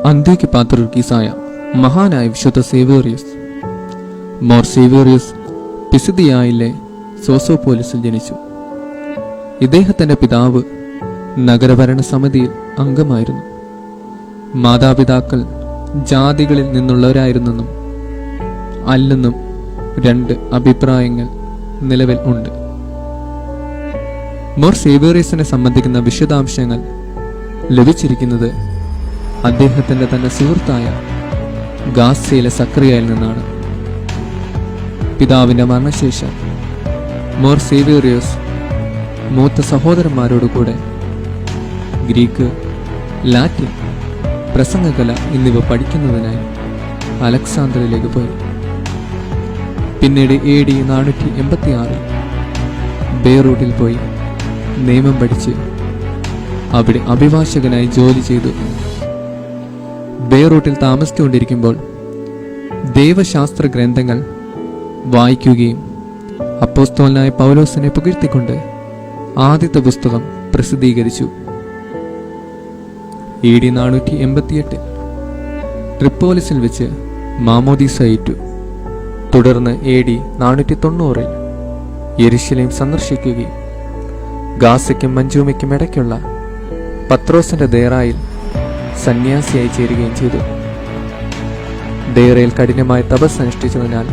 അന്ത്യോക്യ പാത്രിയർക്കീസായ മഹാനായ വിശുദ്ധ സേവേറിയസ് മോർ സേവേറിയസ് പിസിദിയായിലെ സോസോപോലിസിൽ ജനിച്ചു. ഇദ്ദേഹത്തിന്റെ പിതാവ് നഗരഭരണ സമിതിയിൽ അംഗമായിരുന്നു. മാതാപിതാക്കൾ ജാതികളിൽ നിന്നുള്ളവരായിരുന്നെന്നും അല്ലെന്നും രണ്ട് അഭിപ്രായങ്ങൾ നിലവിൽ ഉണ്ട്. മോർ സേവേറിയസിനെ സംബന്ധിക്കുന്ന വിശദാംശങ്ങൾ ലഭിച്ചിരിക്കുന്നത് അദ്ദേഹത്തിന്റെ തന്നെ സുഹൃത്തായ ഗാസയിലെ സക്രിയയിൽ നിന്നാണ്. പിതാവിന്റെ മരണശേഷം മോർ സേവേറിയസ് മൂത്ത സഹോദരന്മാരോടുകൂടെ ഗ്രീക്ക്, ലാറ്റിൻ, പ്രസംഗകല എന്നിവ പഠിക്കുന്നതിനായി അലക്സാന്ദ്രിയയിലേക്ക് പോയി. പിന്നീട് AD 486 ബെയ്റൂട്ടിൽ പോയി നിയമം പഠിച്ച് അവിടെ അഭിഭാഷകനായി ജോലി ചെയ്തു. ബെയ്റൂട്ടിൽ താമസിച്ചുകൊണ്ടിരിക്കുമ്പോൾ ദൈവശാസ്ത്ര ഗ്രന്ഥങ്ങൾ വായിക്കുകയും അപ്പോസ്തലനായ പൗലോസിനെ പുകഴ്ത്തിക്കൊണ്ട് ആദ്യത്തെ പുസ്തകം പ്രസിദ്ധീകരിച്ചു. AD 488 ട്രിപ്പോലിസിൽ വെച്ച് മാമോദീസ ഏറ്റു. തുടർന്ന് AD 490 യെരുശലേം സന്ദർശിക്കുകയും ഗാസയ്ക്കും മഞ്ചൂമയ്ക്കും ഇടയ്ക്കുള്ള പത്രോസിന്റെ ദേറായിൽ സന്യാസിയായി ചേരുകയും ചെയ്തു. ദേറയിൽ കഠിനമായി തപസ് അനുഷ്ഠിച്ചതിനാൽ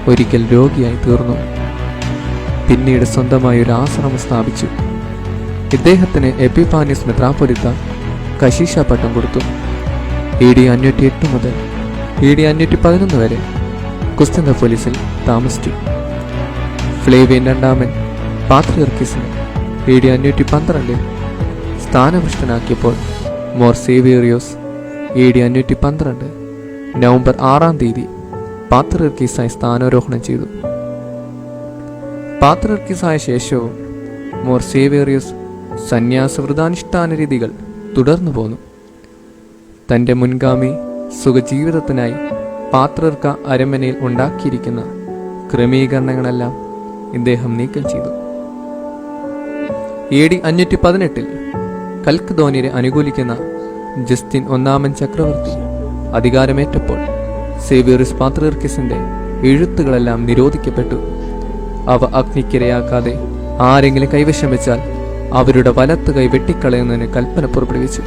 ഒരിക്കൽ രോഗിയായി തീർന്നു. പിന്നീട് സ്വന്തമായി ഒരു ആശ്രമം സ്ഥാപിച്ചു. ഇദ്ദേഹത്തിന് എപ്പിഫാനിയസ് മെത്രാപ്പൊലീത്ത കശീശ പട്ടം കൊടുത്തു. AD 508 മുതൽ AD 511 വരെ കുസ്തന്തോപോലിസിൽ താമസിച്ചു. ഫ്ലേവിയൻ രണ്ടാമൻ പാത്രിയർക്കീസിനെ AD 512 സ്ഥാനഭ്രഷ്ടനാക്കിയപ്പോൾ മോർ സേവേറിയസ് AD 512 നവംബർ 6 പാത്രിയർക്കീസായി സ്ഥാനാരോഹണം ചെയ്തു. പാത്രിയർക്കീസായ ശേഷവും മോർ സേവേറിയസ് സന്യാസ വ്രതാനുഷ്ഠാന രീതികൾ തുടർന്നു പോന്നു. തൻ്റെ മുൻഗാമി സുഖജീവിതത്തിനായി പാത്രിയർക്ക അരമനയിൽ ഉണ്ടാക്കിയിരിക്കുന്ന ക്രമീകരണങ്ങളെല്ലാം ഇദ്ദേഹം നീക്കം ചെയ്തു. AD 518 കൽക്കദോനിയെ അനുകൂലിക്കുന്ന ജസ്റ്റിൻ 1 ചക്രവർത്തി അധികാരമേറ്റപ്പോൾ സേവേറിയസ് പാത്രിയർക്കീസിന്റെ എഴുത്തുകളെല്ലാം നിരോധിക്കപ്പെട്ടു. അവ അഗ്നിക്കിരയാക്കാതെ ആരെങ്കിലും കൈവശം വെച്ചാൽ അവരുടെ വലത്ത് കൈ വെട്ടിക്കളയുന്നതിന് കൽപ്പന പുറപ്പെടുവിച്ചു.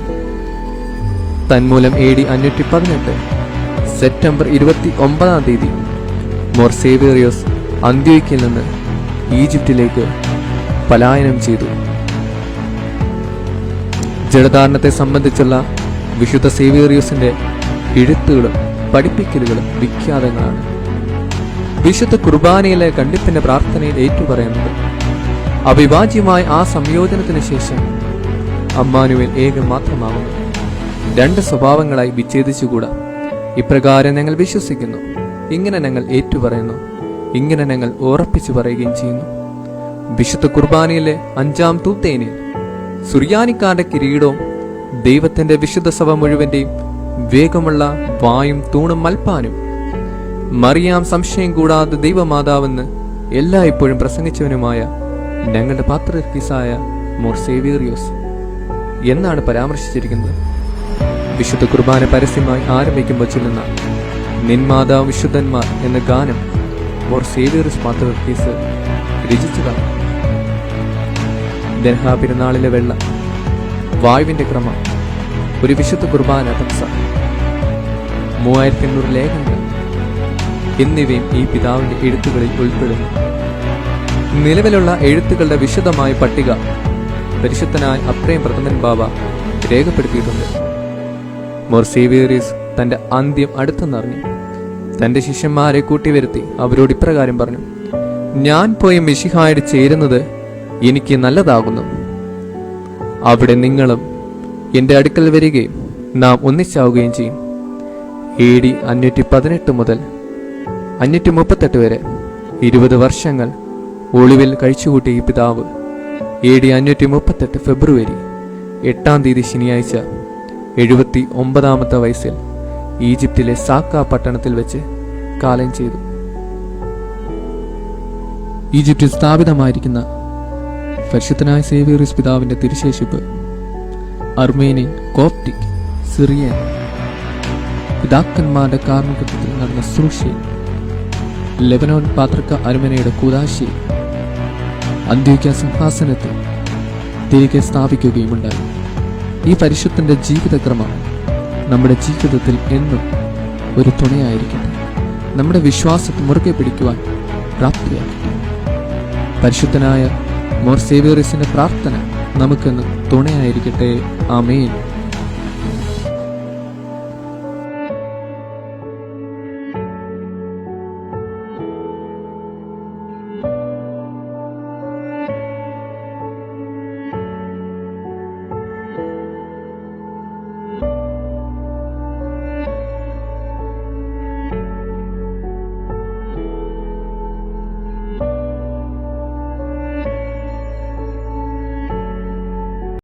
തന്മൂലം AD 518 സെപ്റ്റംബർ 29 മോർ സേവേറിയസ് അന്ത്യോക്യയിൽ നിന്ന് ഈജിപ്തിലേക്ക് പലായനം ചെയ്തു. ജഡധാരണത്തെ സംബന്ധിച്ചുള്ള വിശുദ്ധ സേവേറിയസിന്റെ എഴുത്തുകളും പഠിപ്പിക്കലുകളും വിഖ്യാതങ്ങളാണ്. വിശുദ്ധ കുർബാനയിലെ ഖണ്ഡിപ്പിന്റെ പ്രാർത്ഥനയിൽ ഏറ്റുപറയുന്നത് അവിഭാജ്യമായ ആ സംയോജനത്തിന് ശേഷം അമ്മാനുവേൽ ഏകൻ മാത്രമാകുന്നു. രണ്ട് സ്വഭാവങ്ങളായി വിച്ഛേദിച്ചുകൂടാ. ഇപ്രകാരം ഞങ്ങൾ വിശ്വസിക്കുന്നു, ഇങ്ങനെ ഞങ്ങൾ ഏറ്റുപറയുന്നു, ഇങ്ങനെ ഞങ്ങൾ ഉറപ്പിച്ചു പറയുകയും ചെയ്യുന്നു. വിശുദ്ധ കുർബാനയിലെ 5 തൂത്തേനിൽ സുറിയാനിക്കാരുടെ കിരീടവും ദൈവത്തിന്റെ വിശുദ്ധ സഭ മുഴുവന്റെയും വേഗമുള്ള വായും തൂണും മൽപ്പാനും മറിയാം സംശയം കൂടാതെ ദൈവമാതാവെന്ന് എല്ലായ്പ്പോഴും പ്രസംഗിച്ചവനുമായ ഞങ്ങളുടെ പാത്രിയർക്കീസായ മോർ സേവേറിയസ് എന്നാണ് പരാമർശിച്ചിരിക്കുന്നത്. വിശുദ്ധ കുർബാന പരസ്യമായി ആരംഭിക്കുമ്പോൾ ചൊല്ലുന്ന നിന്മാതാവ് വിശുദ്ധന്മാർ എന്ന ഗാനം മോർ സേവേറിയസ് പാത്രിയർക്കീസ് രചിച്ചതാണ്. ദർഹാ വെള്ള, വായുവിന്റെ ക്രമം, ഒരു വിശുദ്ധ കുർബാന തക്സ, 3800 ലേഖനങ്ങൾ എന്നിവയും ഈ പിതാവിന്റെ എഴുത്തുകളിൽ ഉൾപ്പെടുന്നു. നിലവിലുള്ള എഴുത്തുകളുടെ വിശദമായ പട്ടിക പരിശുദ്ധനായ അപ്രേം പ്രഥമൻ ബാബ രേഖപ്പെടുത്തിയിട്ടുണ്ട്. മോർ സേവേറിയസ് തന്റെ അന്ത്യം അടുത്തെന്നറിഞ്ഞു തന്റെ ശിഷ്യന്മാരെ കൂട്ടിവരുത്തി അവരോട് ഇപ്രകാരം പറഞ്ഞു: ഞാൻ പോയി മിശിഹായോട് ചേരുന്നത് എനിക്ക് നല്ലതാകുന്നു. അവിടെ നിങ്ങളും എന്റെ അടുക്കൽ വരികയും നാം ഒന്നിച്ചാവുകയും ചെയ്യും. AD 518 മുതൽ 538 വരെ 20 വർഷങ്ങൾ ഒളിവിൽ കഴിച്ചുകൂട്ടിയ ഈ പിതാവ് AD 538 ഫെബ്രുവരി 8 ശനിയാഴ്ച 79 വയസ്സിൽ ഈജിപ്തിലെ സാക്ക പട്ടണത്തിൽ വെച്ച് കാലം ചെയ്തു. ഈജിപ്തിൽ സ്ഥാപിതമായിരിക്കുന്ന പരിശുദ്ധനായ സേവേറിയസ് പിതാവിന്റെ തിരുശേഷിപ്പ് അർമേനിയൻ, കോപ്റ്റിക്, സിറിയൻ, പിതാക്കന്മാരുടെ കാർമ്മികത്വത്തിൽ നടന്ന ശുശ്രൂഷയിൽ, ലെബനോൻ പാത്രക്ക അരുമനയുടെ കൂദാശയിൽ, അന്ത്യോക്യ സിംഹാസനത്തിൽ തിരികെ സ്ഥാപിക്കുകയുമുണ്ടായി. ഈ പരിശുദ്ധന്റെ ജീവിതക്രമം നമ്മുടെ ജീവിതത്തിൽ എന്നും ഒരു തുണയായിരിക്കട്ടെ. നമ്മുടെ വിശ്വാസത്തെ മുറുകെ പിടിക്കുവാൻ പ്രാപ്തിയാക്കട്ടെ. പരിശുദ്ധനായ മോർ സേവ്യറിസിന്റെ പ്രാർത്ഥന നമുക്കെന്ന് തുണയായിരിക്കട്ടെ. ആമേൻ.